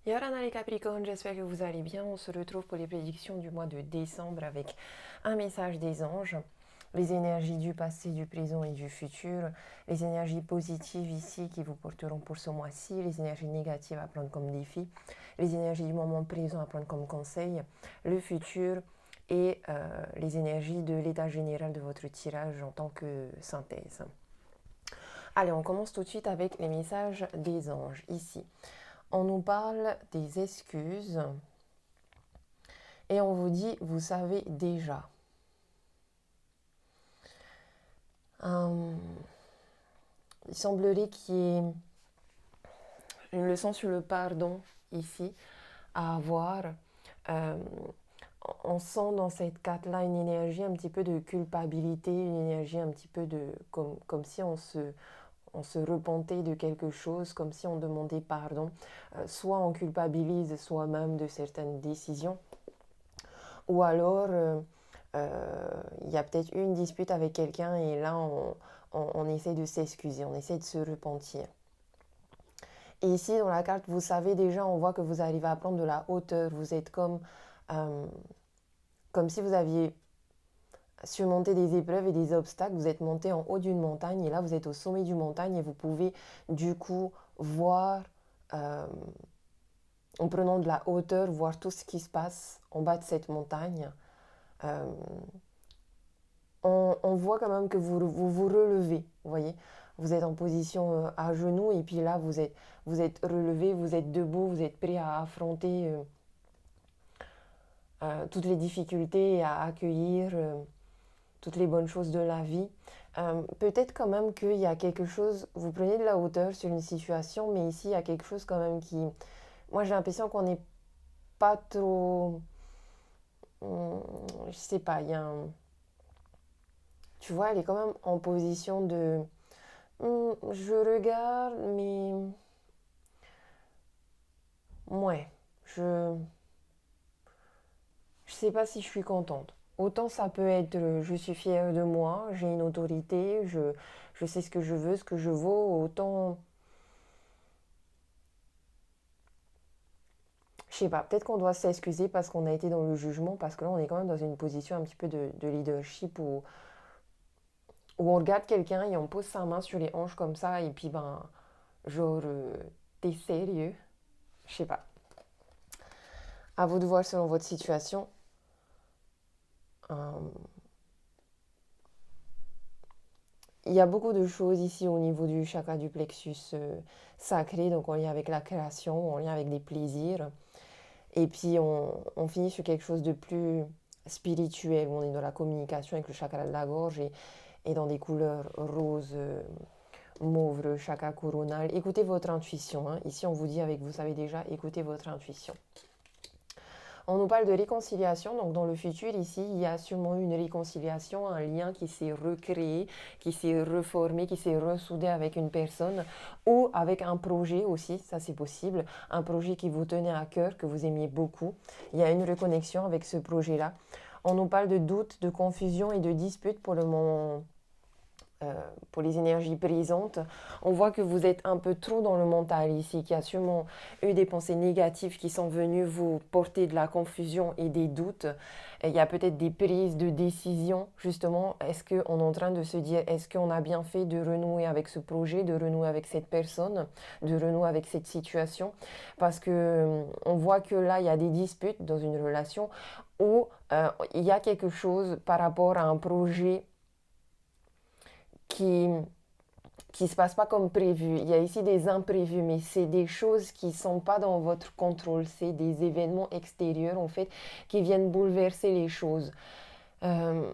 Yorana les Capricornes, j'espère que vous allez bien. On se retrouve pour les prédictions du mois de décembre avec un message des anges. Les énergies du passé, du présent et du futur. Les énergies positives ici qui vous porteront pour ce mois-ci. Les énergies négatives à prendre comme défi. Les énergies du moment présent à prendre comme conseil. Le futur et les énergies de l'état général de votre tirage en tant que synthèse. Allez, on commence tout de suite avec les messages des anges ici. On nous parle des excuses et on vous dit, vous savez déjà. Il semblerait qu'il y ait une leçon sur le pardon ici à avoir. Euh, on sent dans cette carte-là une énergie un petit peu de culpabilité, une énergie un petit peu de comme si on se repentait de quelque chose, comme si on demandait pardon. Soit on culpabilise soi-même de certaines décisions, ou alors il y a peut-être eu une dispute avec quelqu'un et là on essaie de s'excuser, on essaie de se repentir. Et ici dans la carte, vous savez déjà, on voit que vous arrivez à prendre de la hauteur, vous êtes comme si vous aviez surmonté des épreuves et des obstacles, vous êtes monté en haut d'une montagne et là vous êtes au sommet d'une montagne et vous pouvez du coup voir, en prenant de la hauteur, voir tout ce qui se passe en bas de cette montagne. Euh, on voit quand même que vous relevez, vous voyez. Vous êtes en position à genoux et puis là vous êtes relevé, vous êtes debout, vous êtes prêt à affronter toutes les difficultés et à accueillir toutes les bonnes choses de la vie. Peut-être quand même qu'il y a quelque chose, vous prenez de la hauteur sur une situation, mais ici il y a quelque chose quand même qui... Moi j'ai l'impression qu'on n'est pas trop... je sais pas, il y a un... Tu vois, elle est quand même en position de... je regarde, mais... Ouais, je... Je sais pas si je suis contente. Autant ça peut être, je suis fière de moi, j'ai une autorité, je sais ce que je veux, ce que je vaux, autant... Je sais pas, peut-être qu'on doit s'excuser parce qu'on a été dans le jugement, parce que là on est quand même dans une position un petit peu de leadership où on regarde quelqu'un et on pose sa main sur les hanches comme ça et puis ben, genre, t'es sérieux? Je sais pas. À vous de voir selon votre situation. Euh, il y a beaucoup de choses ici au niveau du chakra du plexus sacré, donc en lien avec la création, en lien avec des plaisirs. Et puis on finit sur quelque chose de plus spirituel, où on est dans la communication avec le chakra de la gorge et dans des couleurs roses, mauve, le chakra coronal. Écoutez votre intuition. Hein. Ici on vous dit avec vous savez déjà, écoutez votre intuition. On nous parle de réconciliation, donc dans le futur, ici, il y a sûrement eu une réconciliation, un lien qui s'est recréé, qui s'est reformé, qui s'est ressoudé avec une personne ou avec un projet aussi, ça c'est possible, un projet qui vous tenait à cœur, que vous aimiez beaucoup. Il y a une reconnexion avec ce projet-là. On nous parle de doutes, de confusion et de disputes pour le moment. Pour les énergies présentes, on voit que vous êtes un peu trop dans le mental ici, qu'il y a sûrement eu des pensées négatives qui sont venues vous porter de la confusion et des doutes. Et il y a peut-être des prises de décision, justement. Est-ce qu'on est en train de se dire, est-ce qu'on a bien fait de renouer avec ce projet, de renouer avec cette personne, de renouer avec cette situation? Parce que on voit que là, il y a des disputes dans une relation où il y a quelque chose par rapport à un projet qui se passe pas comme prévu. Il y a ici des imprévus, mais c'est des choses qui sont pas dans votre contrôle. C'est des événements extérieurs, en fait, qui viennent bouleverser les choses. Euh,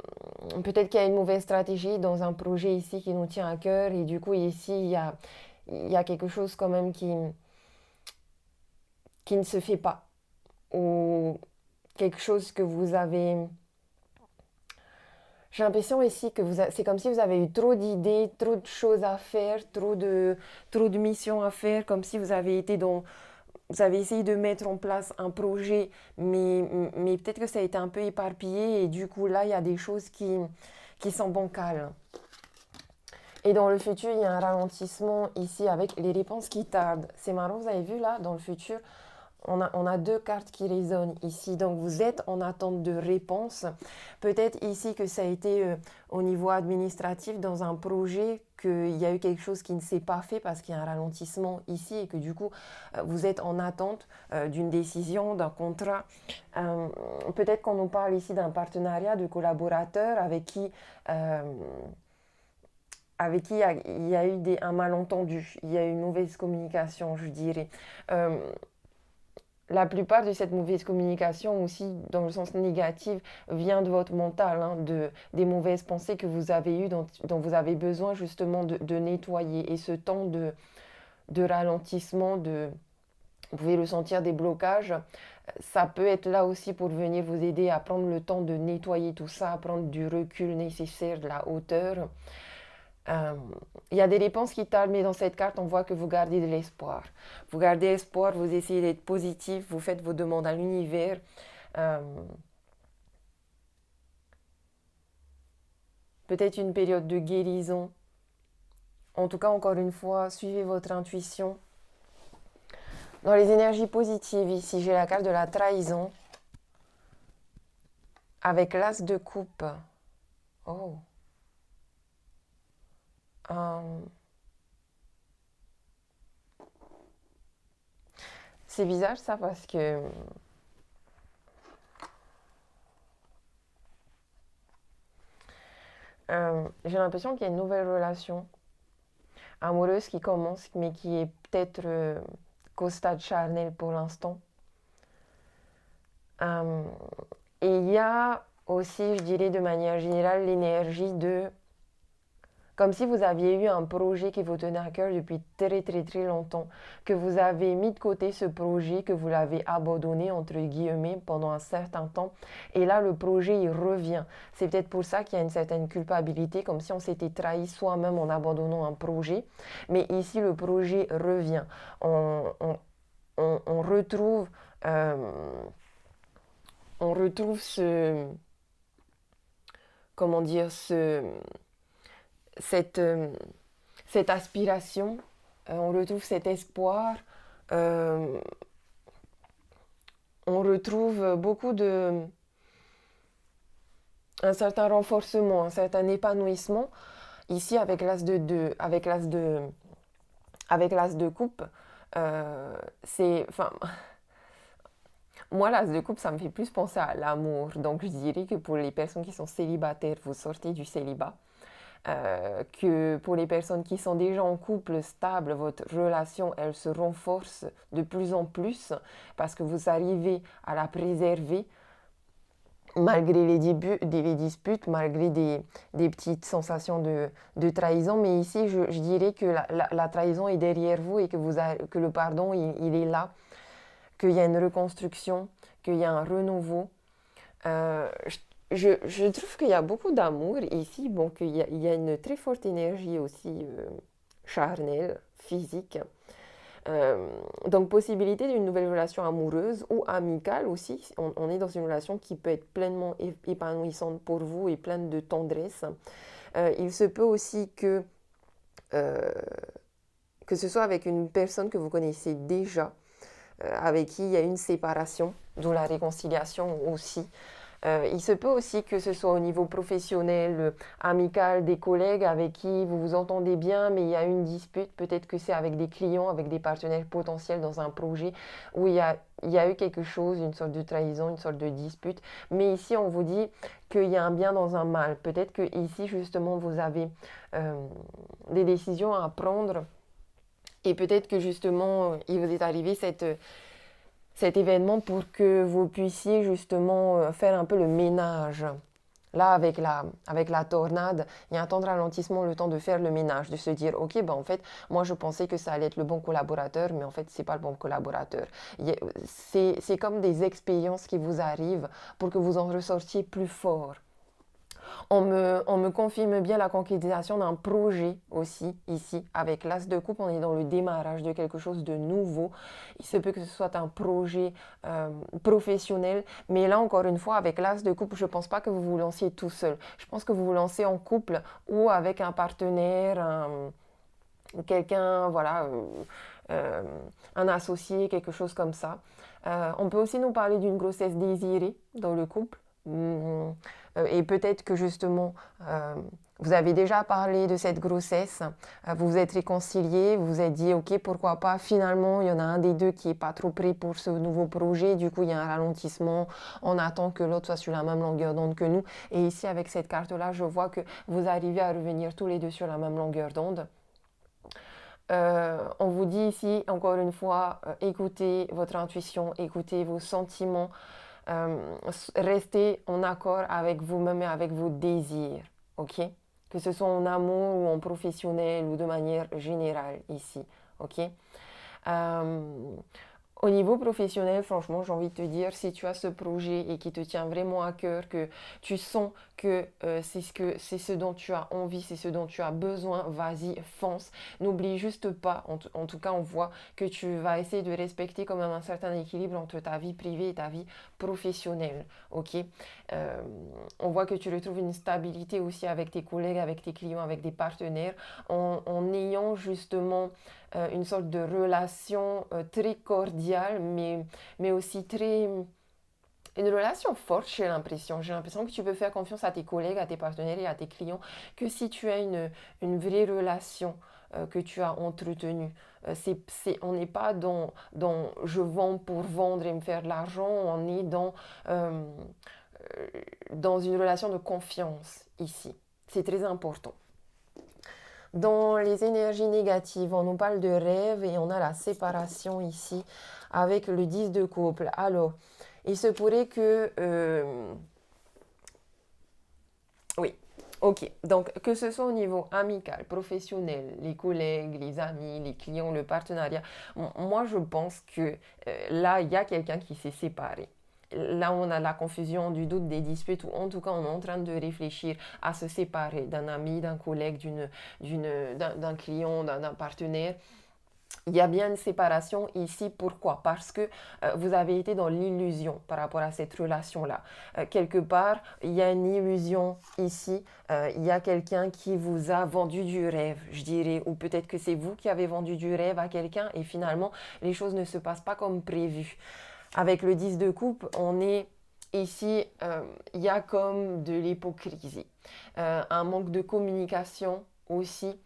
Peut-être qu'il y a une mauvaise stratégie dans un projet ici qui nous tient à cœur, et du coup, ici, il y a quelque chose quand même qui ne se fait pas. Ou quelque chose que vous avez... J'ai l'impression ici que c'est comme si vous avez eu trop d'idées, trop de choses à faire, trop de missions à faire, comme si vous avez été dans, vous avez essayé de mettre en place un projet, mais peut-être que ça a été un peu éparpillé et du coup là il y a des choses qui sont bancales. Et dans le futur, il y a un ralentissement ici avec les réponses qui tardent. C'est marrant, vous avez vu là, dans le futur, on a deux cartes qui résonnent ici. Donc, vous êtes en attente de réponse. Peut-être ici que ça a été au niveau administratif dans un projet, qu'il y a eu quelque chose qui ne s'est pas fait parce qu'il y a un ralentissement ici et que du coup, vous êtes en attente d'une décision, d'un contrat. Peut-être qu'on nous parle ici d'un partenariat de collaborateurs avec qui il y a eu un malentendu, il y a eu une mauvaise communication, je dirais. Euh, la plupart de cette mauvaise communication aussi, dans le sens négatif, vient de votre mental, hein, des mauvaises pensées que vous avez eues, dont vous avez besoin justement de nettoyer. Et ce temps de ralentissement, vous pouvez ressentir des blocages, ça peut être là aussi pour venir vous aider à prendre le temps de nettoyer tout ça, à prendre du recul nécessaire, de la hauteur. Euh, Il y a des réponses qui tardent, mais dans cette carte, on voit que vous gardez de l'espoir. Vous gardez espoir, vous essayez d'être positif, vous faites vos demandes à l'univers. Euh, Peut-être une période de guérison. En tout cas, encore une fois, suivez votre intuition. Dans les énergies positives, ici, j'ai la carte de la trahison avec l'as de coupe. Oh. Euh, c'est bizarre ça parce que j'ai l'impression qu'il y a une nouvelle relation amoureuse qui commence, mais qui est peut-être qu'au stade charnel pour l'instant. Euh, et il y a aussi, je dirais de manière générale, l'énergie de... Comme si vous aviez eu un projet qui vous tenait à cœur depuis très très très longtemps, que vous avez mis de côté ce projet, que vous l'avez abandonné entre guillemets pendant un certain temps, et là le projet il revient. C'est peut-être pour ça qu'il y a une certaine culpabilité, comme si on s'était trahi soi-même en abandonnant un projet, mais ici le projet revient. On retrouve, euh, on retrouve comment dire, cette, euh, cette aspiration, on retrouve cet espoir, euh, on retrouve un certain renforcement, un certain épanouissement. Ici, avec l'as de coupe, enfin, moi, l'as de coupe, ça me fait plus penser à l'amour. Donc, je dirais que pour les personnes qui sont célibataires, vous sortez du célibat. Que pour les personnes qui sont déjà en couple stable, votre relation, elle se renforce de plus en plus parce que vous arrivez à la préserver malgré les disputes, malgré des petites sensations de trahison. Mais ici, je dirais que la trahison est derrière vous et que le pardon, il est là, qu'il y a une reconstruction, qu'il y a un renouveau. Euh, je trouve qu'il y a beaucoup d'amour ici, bon, il y a une très forte énergie aussi charnelle, physique. Euh, donc possibilité d'une nouvelle relation amoureuse ou amicale aussi. On est dans une relation qui peut être pleinement épanouissante pour vous et pleine de tendresse. Il se peut aussi euh, que ce soit avec une personne que vous connaissez déjà, avec qui il y a une séparation, d'où la réconciliation aussi. Il se peut aussi que ce soit au niveau professionnel, amical, des collègues avec qui vous vous entendez bien, mais il y a une dispute. Peut-être que c'est avec des clients, avec des partenaires potentiels dans un projet où il y a eu quelque chose, une sorte de trahison, une sorte de dispute. Mais ici, on vous dit qu'il y a un bien dans un mal. Peut-être que ici, justement, vous avez des décisions à prendre. Et peut-être que justement, il vous est arrivé cet événement pour que vous puissiez justement faire un peu le ménage. Là, avec la tornade, il y a un temps de ralentissement, le temps de faire le ménage, de se dire, ok, ben en fait, moi je pensais que ça allait être le bon collaborateur, mais en fait, c'est pas le bon collaborateur. C'est comme des expériences qui vous arrivent pour que vous en ressortiez plus fort. On me confirme bien la concrétisation d'un projet aussi, ici, avec l'as de coupe, on est dans le démarrage de quelque chose de nouveau. Il se peut que ce soit un projet professionnel, mais là, encore une fois, avec l'as de coupe, je ne pense pas que vous vous lanciez tout seul. Je pense que vous vous lancez en couple ou avec un partenaire, quelqu'un, voilà, euh, un associé, quelque chose comme ça. On peut aussi nous parler d'une grossesse désirée dans le couple. Et peut-être que justement, vous avez déjà parlé de cette grossesse, vous vous êtes réconciliés, vous vous êtes dit, ok, pourquoi pas, finalement, il y en a un des deux qui n'est pas trop prêt pour ce nouveau projet, du coup, il y a un ralentissement, on attend que l'autre soit sur la même longueur d'onde que nous. Et ici, avec cette carte-là, je vois que vous arrivez à revenir tous les deux sur la même longueur d'onde. On vous dit ici, encore une fois, écoutez votre intuition, écoutez vos sentiments, restez en accord avec vous-même et avec vos désirs, ok? Que ce soit en amour ou en professionnel ou de manière générale ici, ok? Euh, Au niveau professionnel, franchement, j'ai envie de te dire, si tu as ce projet et qui te tient vraiment à cœur, que tu sens que c'est ce dont tu as envie, c'est ce dont tu as besoin, vas-y, fonce. N'oublie juste pas, en tout cas, on voit que tu vas essayer de respecter quand même un certain équilibre entre ta vie privée et ta vie professionnelle, ok? Euh, on voit que tu retrouves une stabilité aussi avec tes collègues, avec tes clients, avec des partenaires, en ayant justement une sorte de relation très cordiale, mais aussi très... Une relation forte, j'ai l'impression. J'ai l'impression que tu peux faire confiance à tes collègues, à tes partenaires et à tes clients, que si tu as une vraie relation que tu as entretenue. On n'est pas dans je vends pour vendre et me faire de l'argent, on est euh, dans une relation de confiance ici. C'est très important. Dans les énergies négatives, on nous parle de rêve et on a la séparation ici avec le 10 de couple. Alors, il se pourrait que... oui, ok. Donc, que ce soit au niveau amical, professionnel, les collègues, les amis, les clients, le partenariat, moi je pense que là, il y a quelqu'un qui s'est séparé. Là, on a la confusion, du doute, des disputes, ou en tout cas, on est en train de réfléchir à se séparer d'un ami, d'un collègue, d'un client, d'un partenaire. Il y a bien une séparation ici. Pourquoi? Parce que vous avez été dans l'illusion par rapport à cette relation-là. Quelque part, il y a une illusion ici. Il y a quelqu'un qui vous a vendu du rêve, je dirais. Ou peut-être que c'est vous qui avez vendu du rêve à quelqu'un et finalement, les choses ne se passent pas comme prévu. Avec le 10 de coupe, on est ici, il y a comme de l'hypocrisie. Un manque de communication aussi.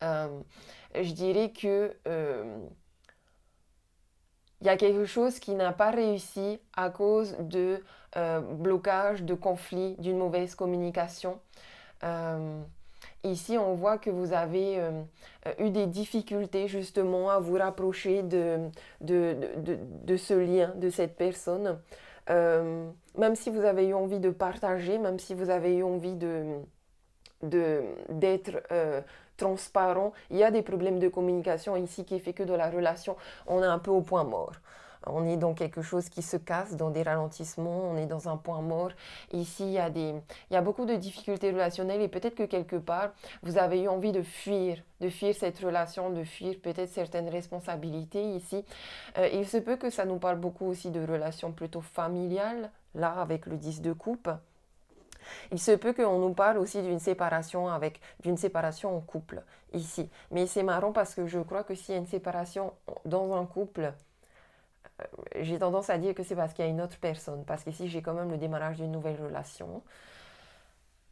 Euh, je dirais que il y a quelque chose qui n'a pas réussi à cause de blocage, de conflit, d'une mauvaise communication. Euh, Ici, on voit que vous avez eu des difficultés justement à vous rapprocher de ce lien, de cette personne. Même si vous avez eu envie de partager, même si vous avez eu envie d'être transparent. Il y a des problèmes de communication ici qui fait que dans la relation, on est un peu au point mort. On est dans quelque chose qui se casse, dans des ralentissements, on est dans un point mort. Ici, il y a beaucoup de difficultés relationnelles et peut-être que quelque part, vous avez eu envie de fuir cette relation, de fuir peut-être certaines responsabilités ici. Il se peut que ça nous parle beaucoup aussi de relations plutôt familiales, là, avec le 10 de coupe. Il se peut qu'on nous parle aussi d'une séparation en couple ici. Mais c'est marrant parce que je crois que s'il y a une séparation dans un couple, j'ai tendance à dire que c'est parce qu'il y a une autre personne. Parce qu'ici, j'ai quand même le démarrage d'une nouvelle relation.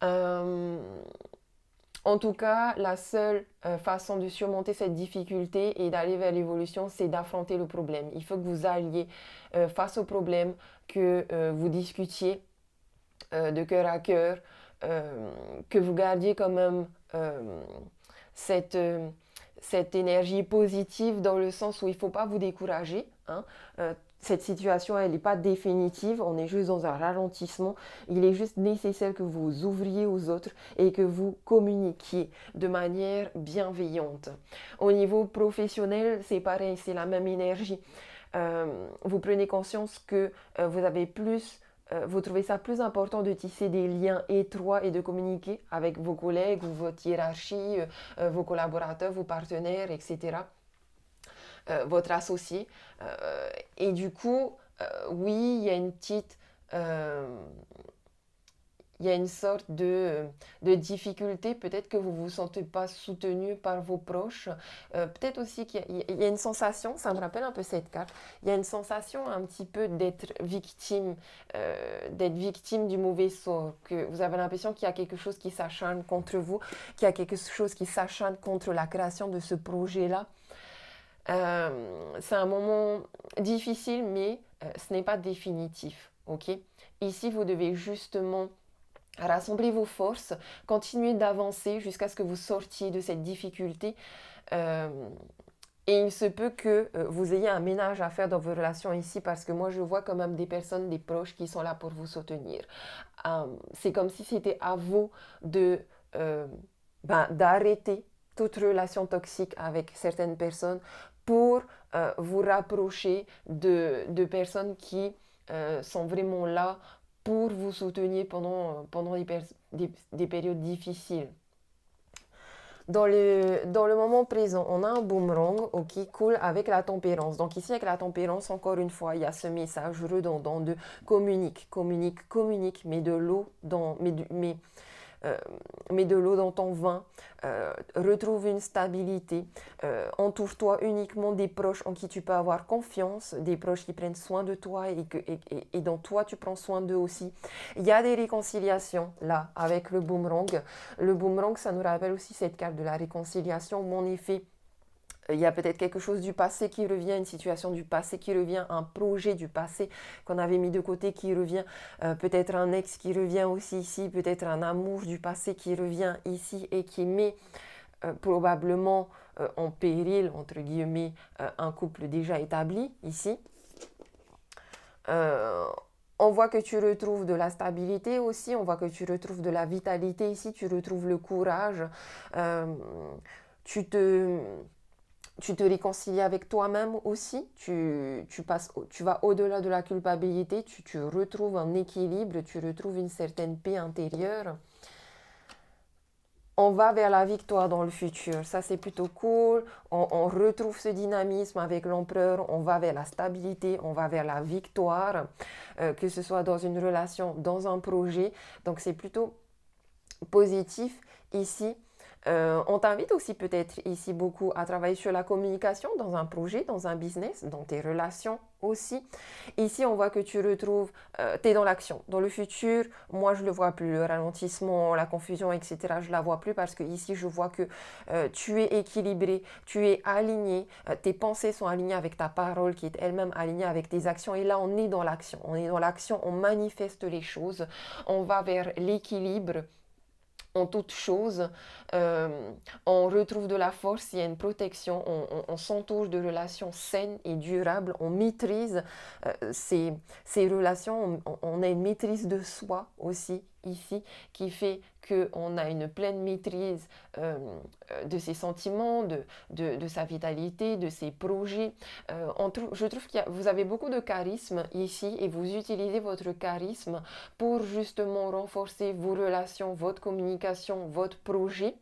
Euh, En tout cas, la seule façon de surmonter cette difficulté et d'aller vers l'évolution, c'est d'affronter le problème. Il faut que vous alliez face au problème, que vous discutiez de cœur à cœur, que vous gardiez quand même cette, cette énergie positive dans le sens où il ne faut pas vous décourager. Hein. Cette situation, elle n'est pas définitive, on est juste dans un ralentissement. Il est juste nécessaire que vous ouvriez aux autres et que vous communiquiez de manière bienveillante. Au niveau professionnel, c'est pareil, c'est la même énergie. Vous prenez conscience que vous avez vous trouvez ça plus important de tisser des liens étroits et de communiquer avec vos collègues ou votre hiérarchie, vos collaborateurs, vos partenaires, etc., votre associé. Et du coup, oui, il y a une petite... il y a une sorte de difficulté, peut-être que vous ne vous sentez pas soutenu par vos proches. Peut-être aussi qu'il y a une sensation, ça me rappelle un peu cette carte, il y a une sensation un petit peu d'être victime du mauvais sort, que vous avez l'impression qu'il y a quelque chose qui s'acharne contre vous, qu'il y a quelque chose qui s'acharne contre la création de ce projet-là. C'est un moment difficile, mais ce n'est pas définitif. Ok. Ici, vous devez justement rassembler vos forces, continuer d'avancer jusqu'à ce que vous sortiez de cette difficulté. Euh, et il se peut que vous ayez un ménage à faire dans vos relations ici parce que moi je vois quand même des personnes, des proches qui sont là pour vous soutenir. C'est comme si c'était à vous de euh, d'arrêter toute relation toxique avec certaines personnes pour vous rapprocher de personnes qui sont vraiment là pour vous soutenir pendant des périodes difficiles. Dans le moment présent, on a un boomerang qui coule avec la tempérance. Donc ici, avec la tempérance, encore une fois, il y a ce message redondant de communique, communique, communique, euh, mets de l'eau dans ton vin, retrouve une stabilité, entoure-toi uniquement des proches en qui tu peux avoir confiance, des proches qui prennent soin de toi et dont toi tu prends soin d'eux aussi. Il y a des réconciliations là avec le boomerang. Le boomerang, ça nous rappelle aussi cette carte de la réconciliation où en effet, il y a peut-être quelque chose du passé qui revient, une situation du passé qui revient, un projet du passé qu'on avait mis de côté qui revient, peut-être un ex qui revient aussi ici, peut-être un amour du passé qui revient ici et qui met probablement en péril, entre guillemets, un couple déjà établi ici. Euh, on voit que tu retrouves de la stabilité aussi, on voit que tu retrouves de la vitalité ici, tu retrouves le courage, euh, tu te tu te réconcilies avec toi-même aussi, tu vas au-delà de la culpabilité, tu retrouves un équilibre, tu retrouves une certaine paix intérieure. On va vers la victoire dans le futur, ça c'est plutôt cool, on retrouve ce dynamisme avec l'empereur, on va vers la stabilité, on va vers la victoire, que ce soit dans une relation, dans un projet, donc c'est plutôt positif ici. On t'invite aussi peut-être ici beaucoup à travailler sur la communication dans un projet, dans un business, dans tes relations aussi. Ici, on voit que tu retrouves, tu es dans l'action. Dans le futur, moi, je le vois plus. Le ralentissement, la confusion, etc., je la vois plus parce que ici, je vois que tu es équilibré, tu es aligné, tes pensées sont alignées avec ta parole qui est elle-même alignée avec tes actions. Et là, on est dans l'action. On est dans l'action, on manifeste les choses, on va vers l'équilibre en toute chose, euh, on retrouve de la force, il y a une protection, on s'entoure de relations saines et durables, on maîtrise ces relations, on a une maîtrise de soi aussi ici qui fait qu'on a une pleine maîtrise de ses sentiments, de sa vitalité, de ses projets. Je trouve que vous avez beaucoup de charisme ici et vous utilisez votre charisme pour justement renforcer vos relations, votre communication, votre projet.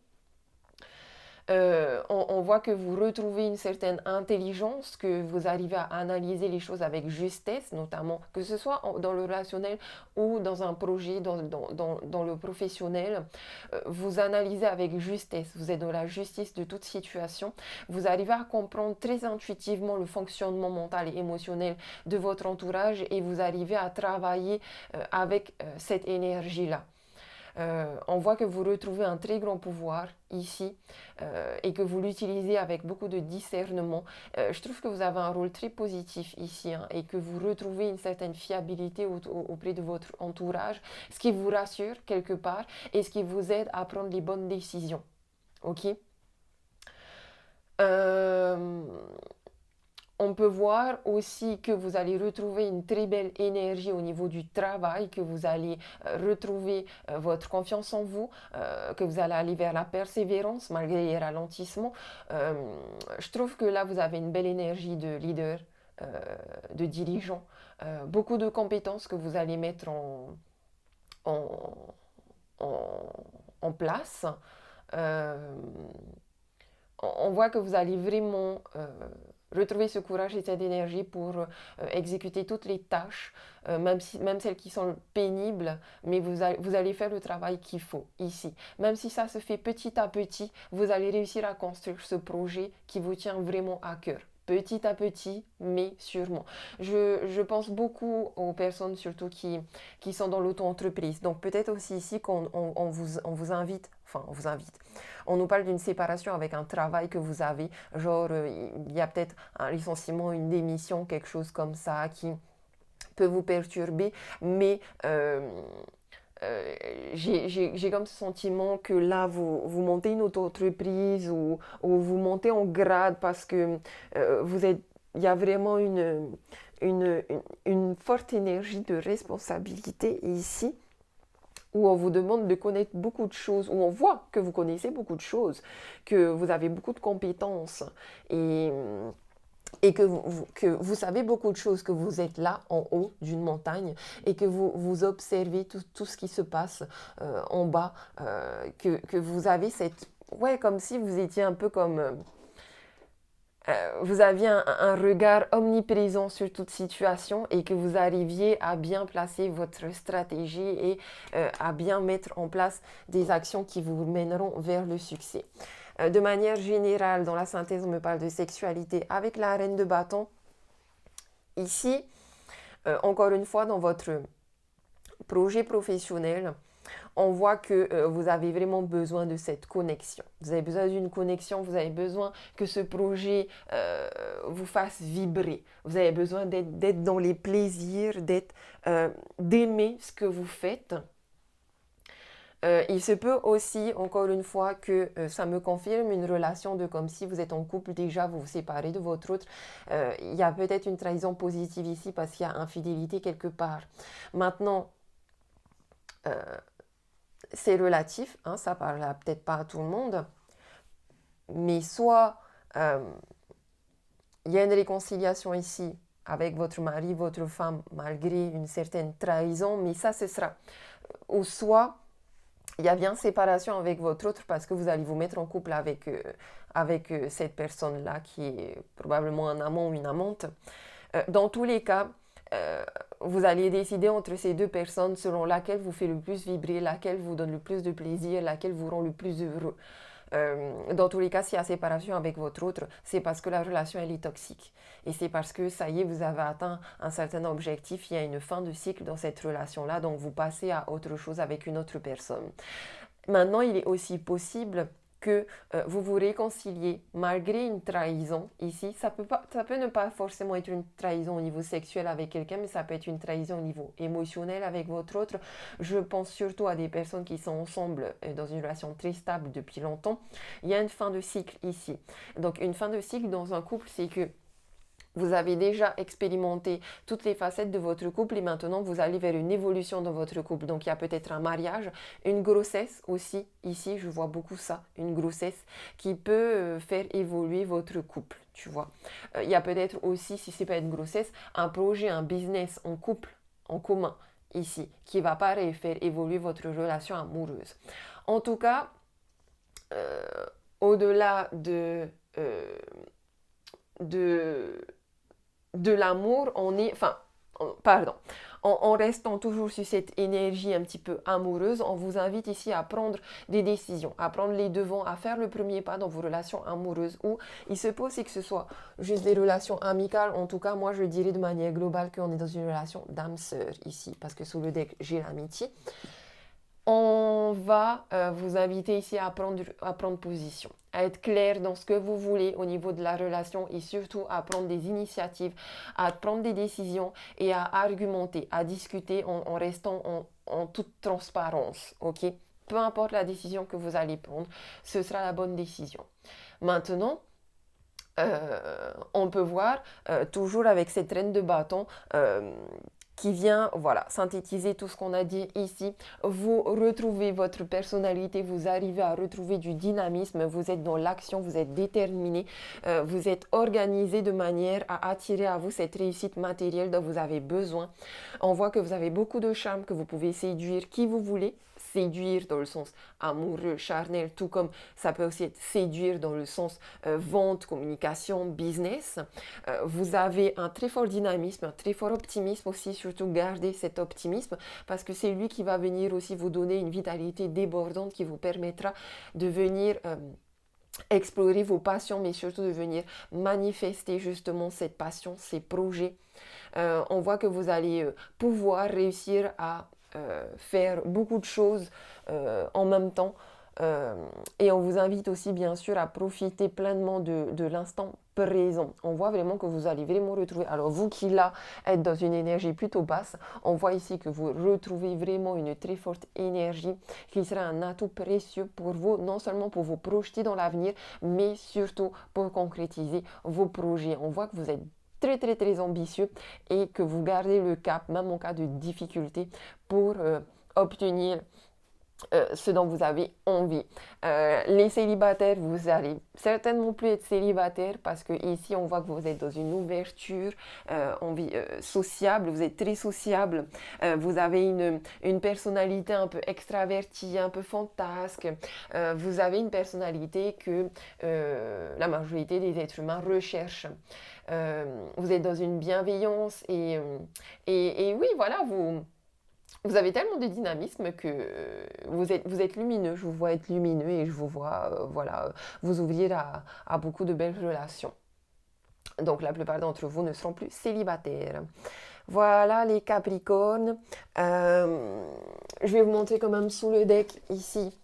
On voit que vous retrouvez une certaine intelligence, que vous arrivez à analyser les choses avec justesse, notamment que ce soit dans le relationnel ou dans un projet, dans le professionnel. Vous analysez avec justesse, vous êtes dans la justice de toute situation. Vous arrivez à comprendre très intuitivement le fonctionnement mental et émotionnel de votre entourage et vous arrivez à travailler avec cette énergie-là. On voit que vous retrouvez un très grand pouvoir ici et que vous l'utilisez avec beaucoup de discernement. Je trouve que vous avez un rôle très positif ici hein, et que vous retrouvez une certaine fiabilité auprès de votre entourage, ce qui vous rassure quelque part et ce qui vous aide à prendre les bonnes décisions. Ok. Euh, On peut voir aussi que vous allez retrouver une très belle énergie au niveau du travail, que vous allez retrouver votre confiance en vous, que vous allez aller vers la persévérance malgré les ralentissements. Euh, je trouve que là, vous avez une belle énergie de leader, euh, de dirigeant, beaucoup de compétences que vous allez mettre en, en, en place. Euh, on voit que vous allez vraiment Retrouvez ce courage et cette énergie pour exécuter toutes les tâches, même celles qui sont pénibles, mais vous allez faire le travail qu'il faut ici. Même si ça se fait petit à petit, vous allez réussir à construire ce projet qui vous tient vraiment à cœur. Petit à petit, mais sûrement. Je pense beaucoup aux personnes surtout qui sont dans l'auto-entreprise. Donc peut-être aussi ici on vous invite, enfin on vous invite. On nous parle d'une séparation avec un travail que vous avez, genre il y a peut-être un licenciement, une démission, quelque chose comme ça qui peut vous perturber, mais j'ai comme ce sentiment que là, vous montez une auto-entreprise ou vous montez en grade parce que il y a vraiment une, une forte énergie de responsabilité ici où on vous demande de connaître beaucoup de choses, où on voit que vous connaissez beaucoup de choses, que vous avez beaucoup de compétences et, et que vous savez beaucoup de choses, que vous êtes là en haut d'une montagne et que vous observez tout ce qui se passe en bas, que vous avez cette... Ouais, comme si vous étiez un peu comme... vous aviez un regard omniprésent sur toute situation et que vous arriviez à bien placer votre stratégie et à bien mettre en place des actions qui vous mèneront vers le succès. De manière générale, dans la synthèse, on me parle de sexualité avec la reine de bâton. Ici, encore une fois, dans votre projet professionnel, on voit que vous avez vraiment besoin de cette connexion. Vous avez besoin d'une connexion, vous avez besoin que ce projet vous fasse vibrer. Vous avez besoin d'être dans les plaisirs, d'aimer ce que vous faites. Il se peut aussi, encore une fois, que ça me confirme une relation de comme si vous êtes en couple déjà, vous vous séparez de votre autre. Il y a peut-être une trahison positive ici parce qu'il y a infidélité quelque part. Maintenant, c'est relatif, hein, ça parle peut-être pas à tout le monde, mais soit il y a une réconciliation ici avec votre mari, votre femme, malgré une certaine trahison, mais ça, ce sera. Ou soit il y a bien séparation avec votre autre parce que vous allez vous mettre en couple avec cette personne-là qui est probablement un amant ou une amante. Dans tous les cas, vous allez décider entre ces deux personnes selon laquelle vous fait le plus vibrer, laquelle vous donne le plus de plaisir, laquelle vous rend le plus heureux. Dans tous les cas, s'il y a séparation avec votre autre, c'est parce que la relation elle est toxique. Et c'est parce que ça y est, vous avez atteint un certain objectif, il y a une fin de cycle dans cette relation-là, donc vous passez à autre chose avec une autre personne. Maintenant, il est aussi possible que vous vous réconciliez malgré une trahison. Ici, ça peut ne pas forcément être une trahison au niveau sexuel avec quelqu'un, mais ça peut être une trahison au niveau émotionnel avec votre autre. Je pense surtout à des personnes qui sont ensemble dans une relation très stable depuis longtemps. Il y a une fin de cycle ici. Donc, une fin de cycle dans un couple, c'est que vous avez déjà expérimenté toutes les facettes de votre couple et maintenant vous allez vers une évolution dans votre couple. Donc il y a peut-être un mariage, une grossesse aussi. Ici, je vois beaucoup ça, une grossesse qui peut faire évoluer votre couple, tu vois. Il y a peut-être aussi, si c'est pas une grossesse, un projet, un business en couple, en commun, ici, qui va pareil faire évoluer votre relation amoureuse. En tout cas, au-delà de l'amour, en restant toujours sur cette énergie un petit peu amoureuse, on vous invite ici à prendre des décisions, à prendre les devants, à faire le premier pas dans vos relations amoureuses où il se peut aussi que ce soit juste des relations amicales. En tout cas, moi, je dirais de manière globale qu'on est dans une relation d'âme-sœur ici, parce que sous le deck, j'ai l'amitié. On va vous inviter ici à prendre position, à être clair dans ce que vous voulez au niveau de la relation et surtout à prendre des initiatives, à prendre des décisions et à argumenter, à discuter en restant en toute transparence, ok? Peu importe la décision que vous allez prendre, ce sera la bonne décision. Maintenant, on peut voir toujours avec cette reine de bâton qui vient, voilà, synthétiser tout ce qu'on a dit ici. Vous retrouvez votre personnalité, vous arrivez à retrouver du dynamisme, vous êtes dans l'action, vous êtes déterminé, vous êtes organisé de manière à attirer à vous cette réussite matérielle dont vous avez besoin. On voit que vous avez beaucoup de charme, que vous pouvez séduire qui vous voulez. séduire dans le sens amoureux, charnel, tout comme ça peut aussi être séduire dans le sens vente, communication, business. Vous avez un très fort dynamisme, un très fort optimisme aussi, surtout gardez cet optimisme parce que c'est lui qui va venir aussi vous donner une vitalité débordante qui vous permettra de venir explorer vos passions, mais surtout de venir manifester justement cette passion, ces projets. On voit que vous allez pouvoir réussir à faire beaucoup de choses en même temps. Et on vous invite aussi bien sûr à profiter pleinement de l'instant présent. On voit vraiment que vous allez vraiment retrouver, alors vous qui là êtes dans une énergie plutôt basse, on voit ici que vous retrouvez vraiment une très forte énergie qui sera un atout précieux pour vous, non seulement pour vous projeter dans l'avenir, mais surtout pour concrétiser vos projets. On voit que vous êtes très très très ambitieux et que vous gardez le cap, même en cas de difficulté, pour obtenir ce dont vous avez envie. Les célibataires, vous allez certainement plus être célibataire parce que ici on voit que vous êtes dans une ouverture sociable, vous êtes très sociable, vous avez une personnalité un peu extravertie, un peu fantasque, vous avez une personnalité que la majorité des êtres humains recherchent. Vous êtes dans une bienveillance et oui, voilà, vous avez tellement de dynamisme que vous êtes lumineux. Je vous vois être lumineux et je vous vois voilà, vous ouvrir à beaucoup de belles relations. Donc la plupart d'entre vous ne seront plus célibataires. Voilà les Capricornes. Je vais vous montrer quand même sous le deck ici.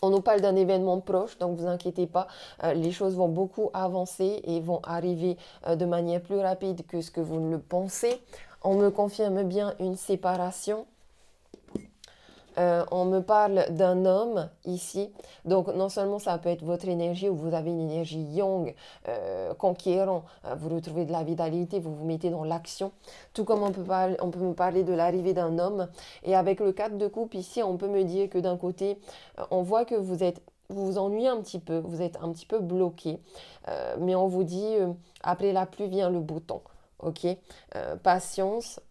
On nous parle d'un événement proche, donc vous inquiétez pas, les choses vont beaucoup avancer et vont arriver de manière plus rapide que ce que vous ne le pensez. On me confirme bien une séparation. On me parle d'un homme ici, donc non seulement ça peut être votre énergie où vous avez une énergie yang, conquérant, vous retrouvez de la vitalité, vous vous mettez dans l'action, tout comme on peut me parler de l'arrivée d'un homme. Et avec le 4 de coupe ici, on peut me dire que d'un côté, on voit que vous vous ennuyez un petit peu, vous êtes un petit peu bloqué, mais on vous dit après la pluie vient le beau temps, ok. Patience.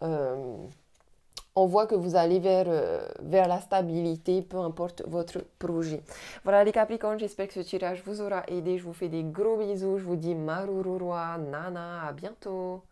On voit que vous allez vers la stabilité, peu importe votre projet. Voilà les Capricornes, j'espère que ce tirage vous aura aidé. Je vous fais des gros bisous. Je vous dis Marururua, Nana, à bientôt.